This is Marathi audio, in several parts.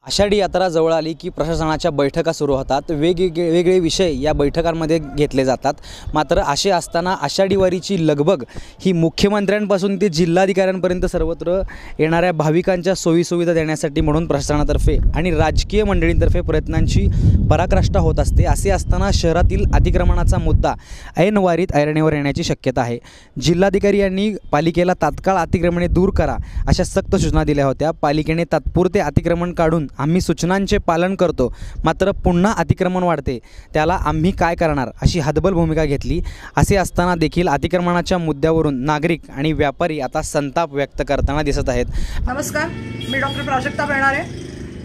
आषाढी यात्रा जवळ आली की प्रशासनाच्या बैठका सुरू होतात। वेगवेगळे विषय या बैठकांमध्ये घेतले जातात। मात्र असे असताना आषाढी वारीची लगबग ही मुख्यमंत्र्यांपासून ते जिल्हाधिकाऱ्यांपर्यंत सर्वत्र येणाऱ्या भाविकांच्या सोयीसुविधा देण्यासाठी म्हणून प्रशासनातर्फे आणि राजकीय मंडळींतर्फे प्रयत्नांची पराकाष्ठा होत असते। असे असताना शहरातील अतिक्रमणाचा मुद्दा ऐन वारीत ऐरणीवर येण्याची शक्यता आहे। जिल्हाधिकारी यांनी पालिकेला तात्काळ अतिक्रमणे दूर करा अशा सक्त सूचना दिल्या होत्या। पालिकेने तात्पुरते अतिक्रमण काढून आम्ही सूचनांचे पालन करतो, मात्र पुन्हा अतिक्रमण वाढते, त्याला आम्ही काय करणार अशी हतबल भूमिका घेतली। असे असताना देखील अतिक्रमणाच्या मुद्द्यावरून नागरिक आणि व्यापारी आता संताप व्यक्त करताना दिसत आहेत। नमस्कार, मी डॉक्टर प्राजक्ता बेणारे।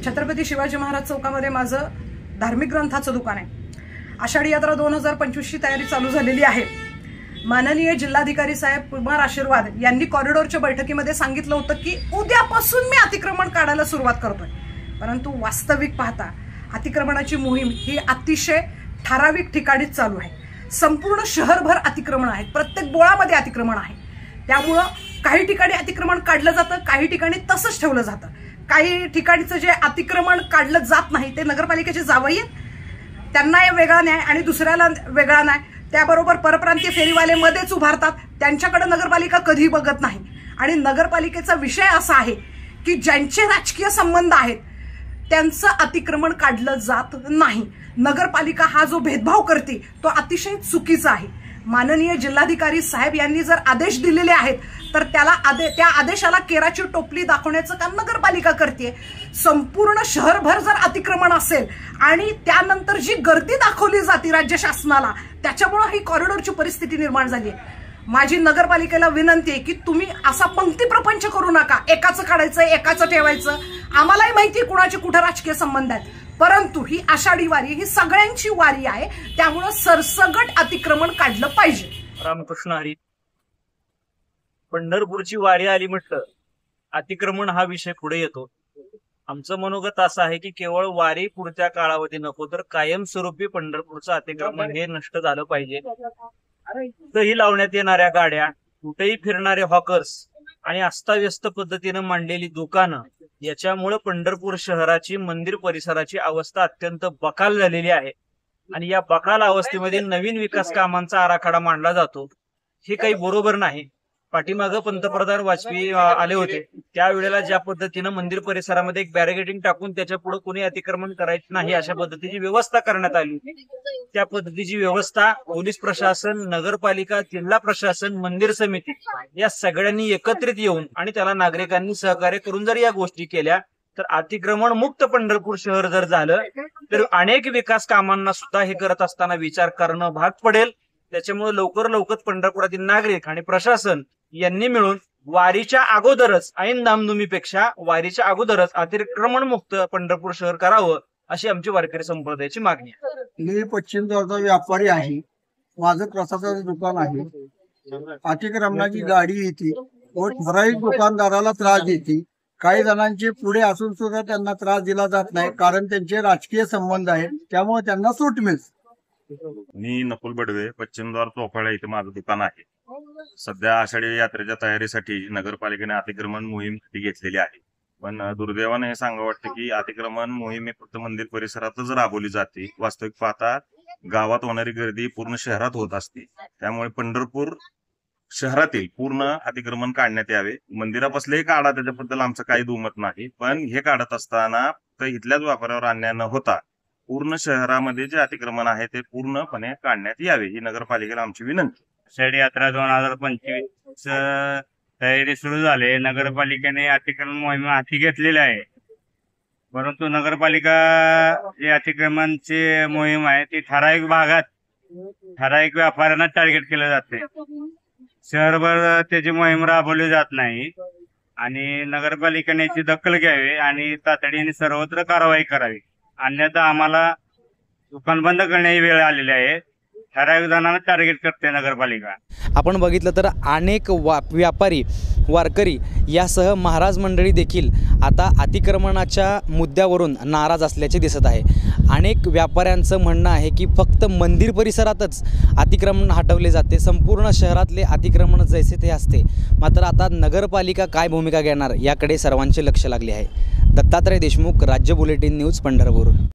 छत्रपती शिवाजी महाराज चौकामध्ये माझं धार्मिक ग्रंथाचं दुकान आहे। आषाढी यात्रा 2025 ची तयारी चालू झालेली आहे। माननीय जिल्हाधिकारी साहेब कुमार आशीर्वाद यांनी कॉरिडॉरच्या बैठकीमध्ये सांगितलं होतं की उद्यापासून मी अतिक्रमण काढायला सुरुवात करतोय, परंतु वास्तविक पाहता अतिक्रमणाची मोहीम ही अतिशय ठराविक ठिकाणीच चालू आहे। संपूर्ण शहरभर अतिक्रमण आहेत, प्रत्येक बोळामध्ये अतिक्रमण आहे। त्यामुळे काही ठिकाणी अतिक्रमण काढलं जातं, काही ठिकाणी तसंच ठेवलं जातं। काही ठिकाणचं जे अतिक्रमण काढलं जात नाही ते नगरपालिकेचे जावई आहेत, त्यांना वेगळा न्याय आणि दुसऱ्याला वेगळा न्याय। त्याबरोबर परप्रांतीय फेरीवाले मध्येच उभारतात, त्यांच्याकडे नगरपालिका कधी बघत नाही। आणि नगरपालिकेचा विषय असा आहे की ज्यांचे राजकीय संबंध आहेत त्यांचं अतिक्रमण काढलं जात नाही। नगरपालिका हा जो भेदभाव करते तो अतिशय चुकीचा आहे। माननीय जिल्हाधिकारी साहेब यांनी जर आदेश दिलेले आहेत तर त्या आदेशाला केराची टोपली दाखवण्याचं काम नगरपालिका करते। संपूर्ण शहरभर जर अतिक्रमण असेल आणि त्यानंतर जी गर्दी दाखवली जाते राज्य शासनाला, त्याच्यामुळे ही कॉरिडॉरची परिस्थिती निर्माण झाली आहे। माझी नगरपालिकेला विनंती आहे की तुम्ही असा पंक्ती प्रपंच करू नका, एकाचं काढायचं एकाचं ठेवायचं। आम्हालाही माहिती आहे कुणाचे कुठे राजकीय संबंध आहेत, परंतु ही आषाढी वारी ही सगळ्यांची वारी आहे, त्यामुळे सरसगट अतिक्रमण काढलं पाहिजे। रामकृष्ण हरी। पंढरपूरची वारी आली म्हटलं अतिक्रमण हा विषय पुढे येतो। आमचं मनोगत असं आहे की केवळ वारी पुढच्या काळावधी नको तर कायमस्वरूपी पंढरपूरचं अतिक्रमण हे नष्ट झालं पाहिजे। कुठेही लावण्यात येणाऱ्या गाड्या, कुठेही फिरणारे हॉकर्स आणि अस्ताव्यस्त पद्धतीनं मांडलेली दुकानं याच्यामुळे पंढरपूर शहराची मंदिर परिसराची अवस्था अत्यंत बकाल झालेली आहे। आणि या बकाल अवस्थेमध्ये नवीन विकास कामांचा आराखडा मांडला जातो, हे काही बरोबर नाही। पाठीमागं पंतप्रधान वाजपेयी आले होते, त्यावेळेला ज्या पद्धतीनं मंदिर परिसरामध्ये एक बॅरिगेटिंग टाकून त्याच्या पुढे कोणी अतिक्रमण करायचं नाही अशा पद्धतीची व्यवस्था करण्यात आली। त्या पद्धतीची व्यवस्था पोलीस प्रशासन, नगरपालिका, जिल्हा प्रशासन, मंदिर समिती या सगळ्यांनी एकत्रित येऊन आणि त्याला नागरिकांनी सहकार्य करून जर या गोष्टी केल्या तर अतिक्रमण मुक्त पंढरपूर शहर जर झालं तर अनेक विकास कामांना सुद्धा हे करत असताना विचार करणं भाग पडेल। त्याच्यामुळे लवकर पंढरपुरातील नागरिक आणि प्रशासन यांनी मिळून वारीच्या अगोदरच, ऐन धामधुमीपेक्षा वारीच्या अगोदरच अतिक्रमण मुक्त पंढरपूर शहर करावं अशी आमची वारकरी संप्रदायाची मागणी आहे। मी पश्चिम द्वारचा व्यापारी आहे, माझं प्रसादाचं दुकान आहे। अतिक्रमणाची गाडी येते व ठराविक दुकानदाराला त्रास देते। काही जणांचे पुढे असून सुद्धा त्यांना त्रास दिला जात नाही, कारण त्यांचे राजकीय संबंध आहेत, त्यामुळे त्यांना सूट मिळते। मी नकुल बडवे, पश्चिम द्वार चोफाळा इथे माझं दुकान आहे। सध्या आषाढी यात्रेच्या तयारीसाठी नगरपालिकेने अतिक्रमण मोहीम घेतलेली आहे, पण दुर्दैवाने हे सांगावं वाटतं की अतिक्रमण मोहीम फक्त मंदिर परिसरातच राबवली जाते। वास्तविक पाहता गावात होणारी गर्दी पूर्ण शहरात होत असते, त्यामुळे पंढरपूर शहरातील पूर्ण अतिक्रमण काढण्यात यावे। मंदिरापासलेही काढा, त्याच्याबद्दल आमचं काही दुमत नाही, पण हे काढत असताना तर इथल्याच व्यापाऱ्यावर अन्याय न होता पूर्ण शहरामध्ये जे अतिक्रमण आहे ते पूर्णपणे काढण्यात यावे ही नगरपालिकेला आमची विनंती। आषाढी यात्रा 2025 तयारी सुरू झाली। नगरपालिकेने अतिक्रमण मोहीम हाती घेतलेली आहे, परंतु नगरपालिका जे अतिक्रमणची मोहीम आहे ती ठराविक भागात ठराविक व्यापाऱ्यांना टार्गेट केलं जाते। शहरभर त्याची मोहीम राबवली जात नाही आणि नगरपालिकेने याची दखल घ्यावी आणि तातडीने सर्वत्र कारवाई करावी, अन्यथा आम्हाला दुकान बंद करण्याची वेळ आलेली आहे। ठराविक जणांना टार्गेट करते नगरपालिका। आपण बघितलं तर अनेक व्यापारी, वारकरी यासह महाराज मंडळी देखील आता अतिक्रमणाच्या मुद्द्यावरून नाराज असल्याचे दिसत आहे। अनेक व्यापाऱ्यांचं म्हणणं आहे की फक्त मंदिर परिसरातच अतिक्रमण हटवले जाते, संपूर्ण शहरातले अतिक्रमण जैसे ते असते। मात्र आता नगरपालिका काय भूमिका घेणार याकडे सर्वांचे लक्ष लागले आहे। दत्तात्रय देशमुख, राज्य बुलेटिन न्यूज, पंढरपूर.